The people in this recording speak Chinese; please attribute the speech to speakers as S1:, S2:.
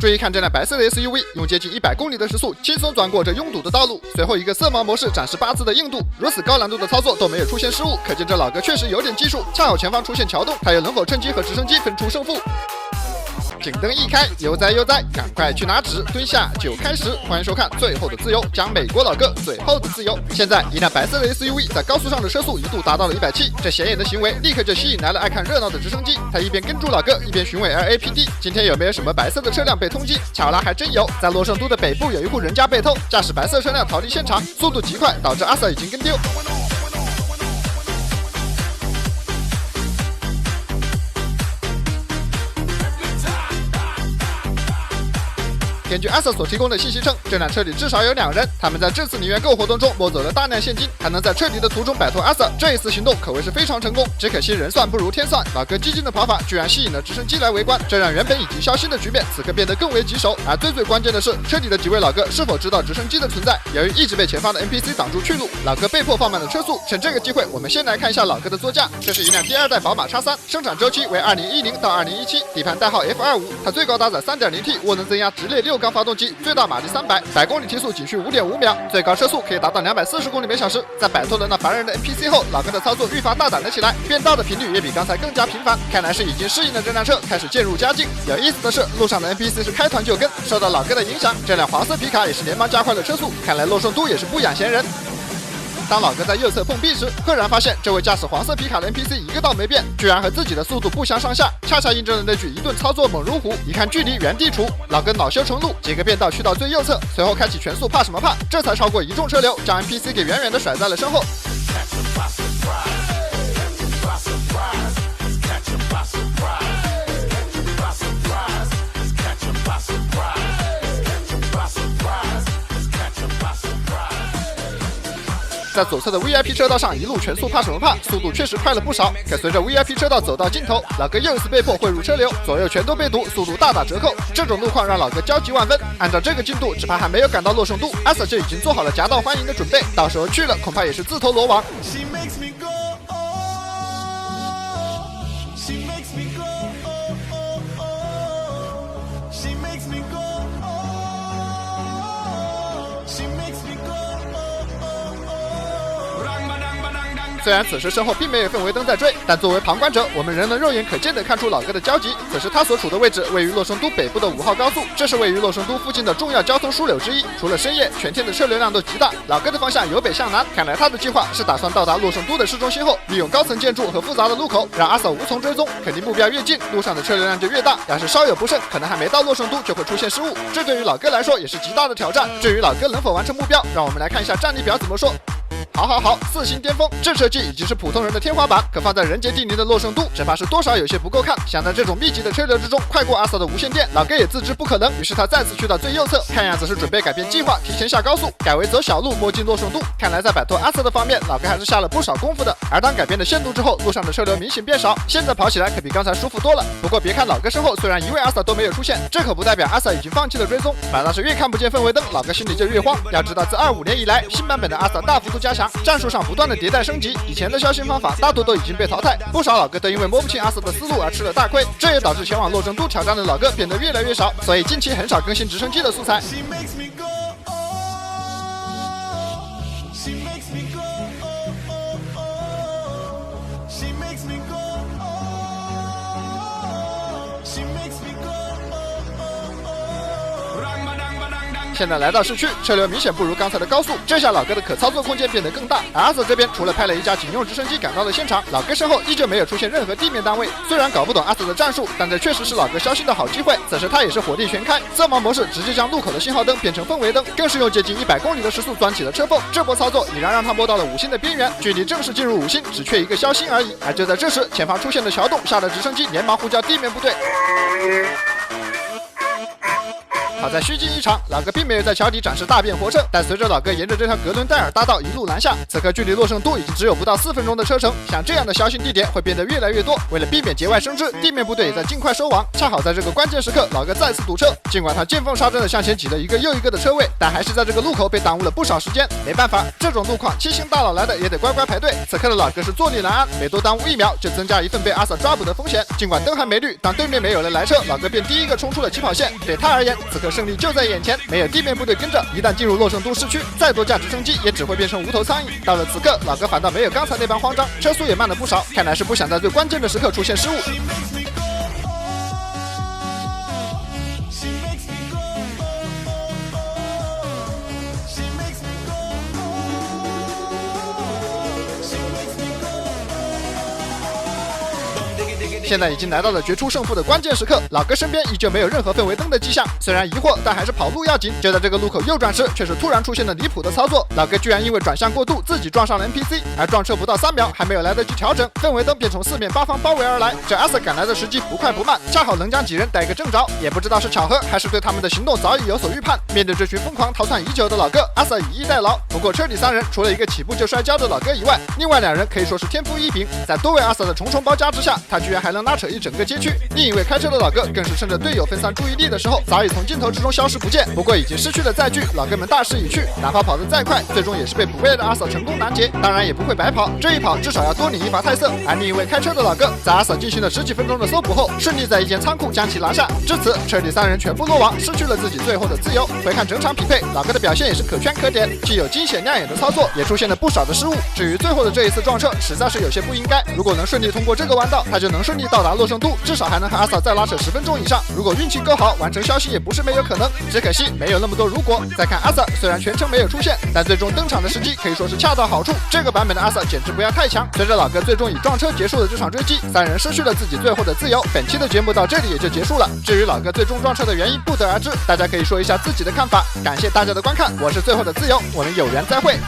S1: 注意看这辆白色的 SUV， 用接近100公里的时速轻松钻过这拥堵的道路。随后一个色盲模式展示8字的硬度，如此高难度的操作都没有出现失误，可见这老哥确实有点技术。恰好前方出现桥洞，他又能否趁机和直升机分出胜负？警灯一开，悠哉悠哉，赶快去拿纸，蹲下就开始。欢迎收看《最后的自由》，讲美国老哥最后的自由。现在一辆白色的 SUV 在高速上的车速一度达到了170，这显眼的行为立刻就吸引来了爱看热闹的直升机。他一边跟住老哥，一边询问 LAPD 今天有没有什么白色的车辆被通缉。巧了，还真有，在洛圣都的北部有一户人家被偷，驾驶白色车辆逃离现场，速度极快，导致阿 Sir 已经跟丢。根据阿 Sir 所提供的信息称，这辆车里至少有2人，他们在这次零元购活动中摸走了大量现金，还能在撤离的途中摆脱阿 Sir。这一次行动可谓是非常成功，只可惜人算不如天算，老哥激进的跑法居然吸引了直升机来围观，这让原本已经消失的局面此刻变得更为棘手。而最关键的是，车里的几位老哥是否知道直升机的存在？由于一直被前方的 NPC 挡住去路，老哥被迫放慢了车速。趁这个机会，我们先来看一下老哥的座驾，这是一辆第2代宝马 X3， 生产周期为2010到2017，底盘代号 F25， 它最高搭载 3.0T 涡能增压直列6缸发动机，最大马力300，100公里提速仅需5.5秒，最高车速可以达到240公里每小时。在摆脱了那烦人的 NPC 后，老哥的操作愈发大胆了起来，变道的频率也比刚才更加频繁，看来是已经适应了这辆车，开始渐入佳境。有意思的是，路上的 NPC 是开团就跟，受到老哥的影响，这辆黄色皮卡也是连忙加快了车速，看来洛圣都也是不养闲人。当老哥在右侧碰壁时，赫然发现这位驾驶黄色皮卡的 NPC 一个道没变，居然和自己的速度不相上下，恰恰印证了那句一顿操作猛如虎，一看距离原地杵。老哥恼羞成怒，几个变道去到最右侧，随后开启全速，怕什么怕？这才超过一众车流，将 NPC 给远远的甩在了身后。在左侧的 VIP 车道上一路全速，怕什么怕？速度确实快了不少。可随着 VIP 车道走到尽头，老哥又一次被迫汇入车流，左右全都被堵，速度大打折扣。这种路况让老哥焦急万分。按照这个进度，只怕还没有赶到洛圣都，阿 Sir 就已经做好了夹道欢迎的准备，到时候去了恐怕也是自投罗网。虽然此时身后并没有氛围灯在追，但作为旁观者，我们仍能肉眼可见地看出老哥的焦急。此时他所处的位置位于洛圣都北部的5号高速，这是位于洛圣都附近的重要交通枢纽之一。除了深夜，全天的车流量都极大。老哥的方向由北向南，看来他的计划是打算到达洛圣都的市中心后，利用高层建筑和复杂的路口，让阿 Sir 无从追踪。肯定目标越近，路上的车流量就越大。要是稍有不慎，可能还没到洛圣都就会出现失误。这对于老哥来说也是极大的挑战。至于老哥能否完成目标，让我们来看一下战力表怎么说。好，4星巅峰，这车技已经是普通人的天花板，可放在人杰地灵的洛圣都，只怕是多少有些不够看。想在这种密集的车流之中快过阿 Sir 的无线电，老哥也自知不可能，于是他再次去到最右侧，看样子是准备改变计划，提前下高速，改为走小路摸进洛圣都。看来在摆脱阿 Sir 的方面，老哥还是下了不少功夫的。而当改变了线路之后，路上的车流明显变少，现在跑起来可比刚才舒服多了。不过别看老哥身后虽然一位阿 Sir 都没有出现，这可不代表阿 Sir 已经放弃了追踪，反倒是越看不见氛围灯，老哥心里就越慌。要知道自25年以来，新版本的阿 Sir 大幅度加强，战术上不断的迭代升级，以前的消心方法大多都已经被淘汰，不少老哥都因为摸不清阿 Sir 的思路而吃了大亏，这也导致前往洛圣都挑战的老哥变得越来越少，所以近期很少更新直升机的素材。现在来到市区，车流明显不如刚才的高速，这下老哥的可操作空间变得更大。而阿 Sir 这边除了派了一架警用直升机赶到了现场，老哥身后依旧没有出现任何地面单位。虽然搞不懂阿 Sir 的战术，但这确实是老哥消心的好机会。此时他也是火力全开，色盲模式直接将路口的信号灯变成氛围灯，更是用接近100公里的时速钻起了车缝。这波操作已然让他摸到了5星的边缘，距离正式进入5星只缺一个消星而已。而就在这时，前方出现了桥洞，吓得直升机连忙呼叫地面部队。好在虚惊一场，老哥并没有在桥底展示大变活车，但随着老哥沿着这条格伦戴尔大道一路南下，此刻距离洛圣都已经只有不到4分钟的车程，像这样的小型地点会变得越来越多。为了避免节外生枝，地面部队也在尽快收网。恰好在这个关键时刻，老哥再次堵车，尽管他见缝插针的向前挤了一个又一个的车位，但还是在这个路口被耽误了不少时间。没办法，这种路况七星大佬来的也得乖乖排队。此刻的老哥是坐立难安，每多耽误1秒就增加一份被阿 Sir 抓捕的风险。尽管灯还没绿，当对面没有了来车，老哥便第一个冲出了起跑线。对他而言，此刻胜利就在眼前，没有地面部队跟着，一旦进入洛圣都市区，再多架直升机也只会变成无头苍蝇。到了此刻，老哥反倒没有刚才那般慌张，车速也慢了不少，看来是不想在最关键的时刻出现失误。现在已经来到了决出胜负的关键时刻，老哥身边依旧没有任何氛围灯的迹象。虽然疑惑，但还是跑路要紧。就在这个路口右转时，却是突然出现了离谱的操作。老哥居然因为转向过度，自己撞上了 NPC， 而撞车不到3秒，还没有来得及调整，氛围灯便从4面8方包围而来。这阿 Sir 赶来的时机不快不慢，恰好能将几人逮个正着。也不知道是巧合，还是对他们的行动早已有所预判。面对这群疯狂逃窜已久的老哥，阿 Sir 以逸待劳。不过车底3人，除了一个起步就摔跤的老哥以外，另外2人可以说是天赋异禀。在多位阿 Sir 的重重包夹之下，他居然还能拉扯一整个街区。另一位开车的老哥更是趁着队友分散注意力的时候，早已从镜头之中消失不见。不过已经失去了载具，老哥们大势已去，哪怕跑得再快，最终也是被补位的阿 Sir 成功拦截。当然也不会白跑，这一跑至少要多领一罚太色。而另一位开车的老哥，在阿 Sir 进行了10几分钟的搜捕后，顺利在一间仓库将其拿下。至此，车底3人全部落网，失去了自己最后的自由。回看整场匹配，老哥的表现也是可圈可点，既有惊险亮眼的操作，也出现了不少的失误。至于最后的这一次撞车，实在是有些不应该。如果能顺利通过这个弯道，他就能顺利到达洛圣都，至少还能和阿 Sir 再拉扯10分钟以上。如果运气够好，完成消息也不是没有可能。只可惜没有那么多如果。再看阿 Sir，虽然全程没有出现，但最终登场的时机可以说是恰到好处。这个版本的阿 Sir 简直不要太强。随着老哥最终以撞车结束了这场追击，3人失去了自己最后的自由。本期的节目到这里也就结束了。至于老哥最终撞车的原因不得而知，大家可以说一下自己的看法。感谢大家的观看，我是最后的自由，我们有缘再会。